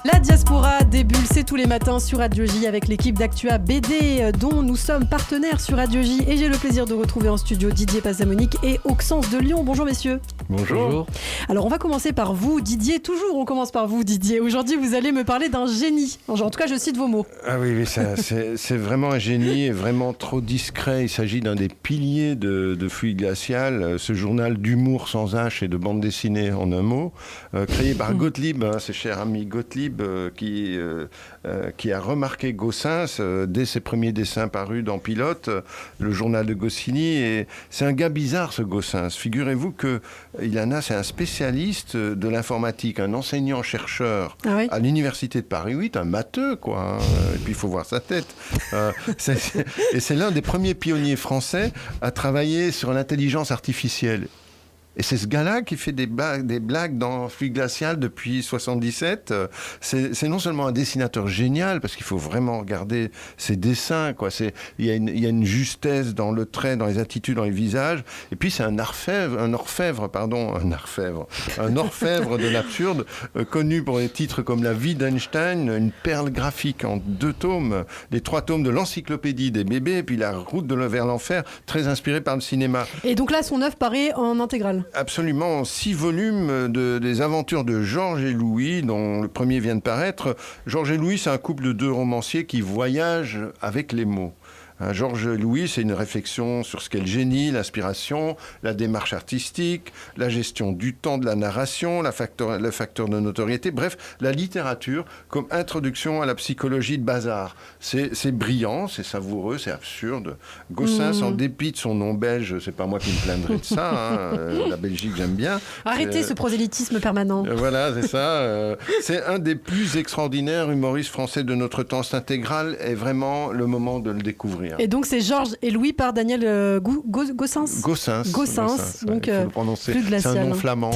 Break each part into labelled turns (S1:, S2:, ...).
S1: La diaspora des bulles, c'est tous les matins sur Radio J avec l'équipe d'Actua BD dont nous sommes partenaires sur Radio J. Et j'ai le plaisir de retrouver en studio Didier Passamonique et Auxence de Lyon. Bonjour messieurs.
S2: Bonjour.
S1: Alors on va commencer par vous Didier, toujours on commence par vous Didier. Aujourd'hui vous allez me parler d'un génie. En tout cas je cite vos mots.
S2: Ah oui, c'est vraiment un génie, vraiment trop discret. Il s'agit d'un des piliers de Fluide Glacial, ce journal d'humour sans H et de bande dessinée en un mot, créé par Gottlieb, ce cher ami Gottlieb, qui a remarqué Gaussens dès ses premiers dessins parus dans Pilote, le journal de Goscinny. Et c'est un gars bizarre ce Gaussens. Figurez-vous que Ilana, c'est un spécialiste de l'informatique, un enseignant-chercheur à l'université de Paris 8, un matheux quoi. Et puis il faut voir sa tête. Et c'est l'un des premiers pionniers français à travailler sur l'intelligence artificielle. Et c'est ce gars-là qui fait des blagues dans Fluide Glacial depuis 1977. C'est non seulement un dessinateur génial, parce qu'il faut vraiment regarder ses dessins, quoi. Il y a une justesse dans le trait, dans les attitudes, dans les visages. Et puis c'est un orfèvre de l'absurde, connu pour des titres comme La vie d'Einstein, une perle graphique en 2 tomes, les 3 tomes de l'encyclopédie des bébés, et puis La route vers l'enfer, très inspiré par le cinéma.
S1: Et donc là, son œuvre paraît en intégrale.
S2: Absolument, 6 volumes des aventures de Georges et Louis, dont le premier vient de paraître. Georges et Louis, c'est un couple de 2 romanciers qui voyagent avec les mots. Georges et Louis, c'est une réflexion sur ce qu'est le génie, l'inspiration, la démarche artistique, la gestion du temps de la narration, le facteur de notoriété, bref, la littérature comme introduction à la psychologie de bazar. C'est brillant, c'est savoureux, c'est absurde. Gaussens, en dépit de son nom belge, c'est pas moi qui me plaindrai de ça, la Belgique j'aime bien.
S1: Arrêtez ce prosélytisme permanent.
S2: Voilà, c'est ça. C'est un des plus extraordinaires humoristes français de notre temps. Cette intégrale est vraiment le moment de le découvrir.
S1: Et donc c'est Georges et Louis par Daniel Gaussens.
S2: Gaussens,
S1: donc
S2: il faut le prononcer.
S1: Fluide Glacial.
S2: C'est un nom flamand.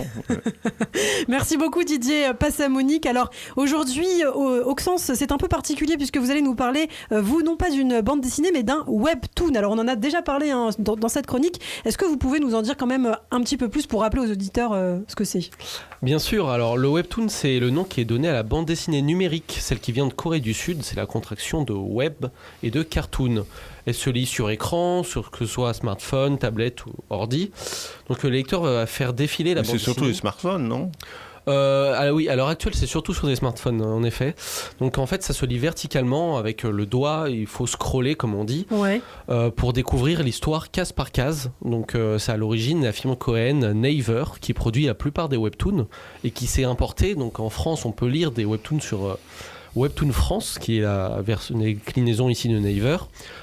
S1: Merci beaucoup Didier Passamonique. Alors aujourd'hui, Auxence, c'est un peu particulier puisque vous allez nous parler, vous, non pas d'une bande dessinée, mais d'un webtoon. Alors on en a déjà parlé dans cette chronique. Est-ce que vous pouvez nous en dire quand même un petit peu plus pour rappeler aux auditeurs ce que c'est ?
S3: Bien sûr. Alors le webtoon, c'est le nom qui est donné à la bande dessinée numérique, celle qui vient de Corée du Sud. C'est la contraction de web et de cartoon. Elle se lit sur écran, que ce soit smartphone, tablette ou ordi. Donc le lecteur va faire défiler la bande dessinée.
S2: C'est surtout les smartphones, non ?
S3: Oui, à l'heure actuelle, c'est surtout sur des smartphones, en effet. Donc en fait, ça se lit verticalement avec le doigt. Il faut scroller, comme on dit, pour découvrir l'histoire case par case. Donc c'est à l'origine la firme coréenne Naver qui produit la plupart des webtoons et qui s'est importé. Donc en France, on peut lire des webtoons sur Webtoon France, qui est la déclinaison ici de Naver.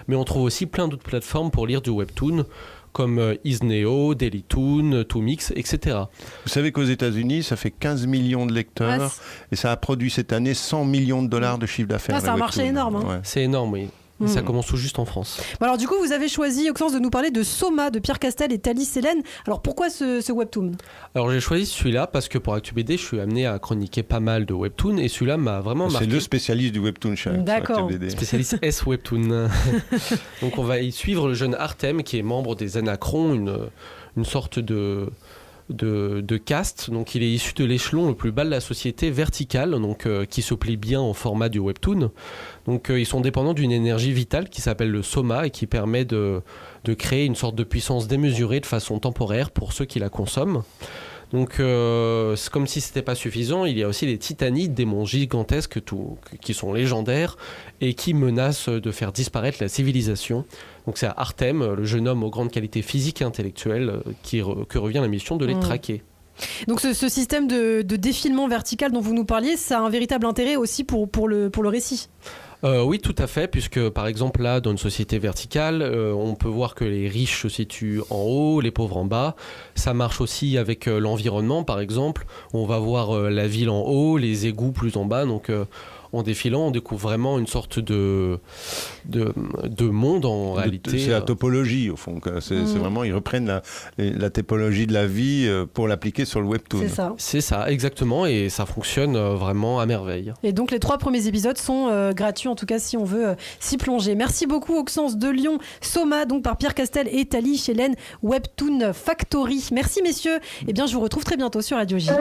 S3: Mais on trouve aussi plein d'autres plateformes pour lire du webtoon, comme Isneo, Dailytoon, Toomix, etc.
S2: Vous savez qu'aux États-Unis, ça fait 15 millions de lecteurs et ça a produit cette année 100 millions de dollars de chiffre d'affaires.
S1: C'est un marché énorme. Hein.
S2: Ouais.
S3: C'est énorme, oui. Ça commence tout juste en France.
S1: Bon alors du coup, vous avez choisi, Auxence, de nous parler de Soma, de Pierre Castel et Thalys Hélène. Alors pourquoi ce webtoon ?
S3: Alors j'ai choisi celui-là parce que pour ActuBD, je suis amené à chroniquer pas mal de webtoons et celui-là m'a vraiment marqué.
S2: C'est le spécialiste du webtoon chez ActuBD.
S3: Spécialiste S-Webtoon. Donc on va y suivre le jeune Artem qui est membre des Anacrons, une sorte de caste. Donc il est issu de l'échelon le plus bas de la société verticale, donc qui se plie bien au format du webtoon. Donc ils sont dépendants d'une énergie vitale qui s'appelle le soma et qui permet de créer une sorte de puissance démesurée de façon temporaire pour ceux qui la consomment. Donc c'est comme si c'était pas suffisant, il y a aussi les titanides, des monstres gigantesques qui sont légendaires et qui menacent de faire disparaître la civilisation. Donc c'est à Artem, le jeune homme aux grandes qualités physiques et intellectuelles, que revient la mission de les traquer.
S1: Donc ce système de défilement vertical dont vous nous parliez, ça a un véritable intérêt aussi pour le récit.
S3: Oui, tout à fait, puisque par exemple là, dans une société verticale, on peut voir que les riches se situent en haut, les pauvres en bas. Ça marche aussi avec l'environnement, par exemple. On va voir la ville en haut, les égouts plus en bas, donc en défilant, on découvre vraiment une sorte de monde en réalité.
S2: C'est la topologie au fond. C'est vraiment, ils reprennent la typologie de la vie pour l'appliquer sur le webtoon.
S1: C'est ça,
S3: exactement, et ça fonctionne vraiment à merveille.
S1: Et donc les 3 premiers épisodes sont gratuits, en tout cas si on veut s'y plonger. Merci beaucoup Auxence de Lyon. Soma, donc par Pierre Castel et Thalys Hélène, Webtoon Factory. Merci messieurs. Eh bien je vous retrouve très bientôt sur Radio J.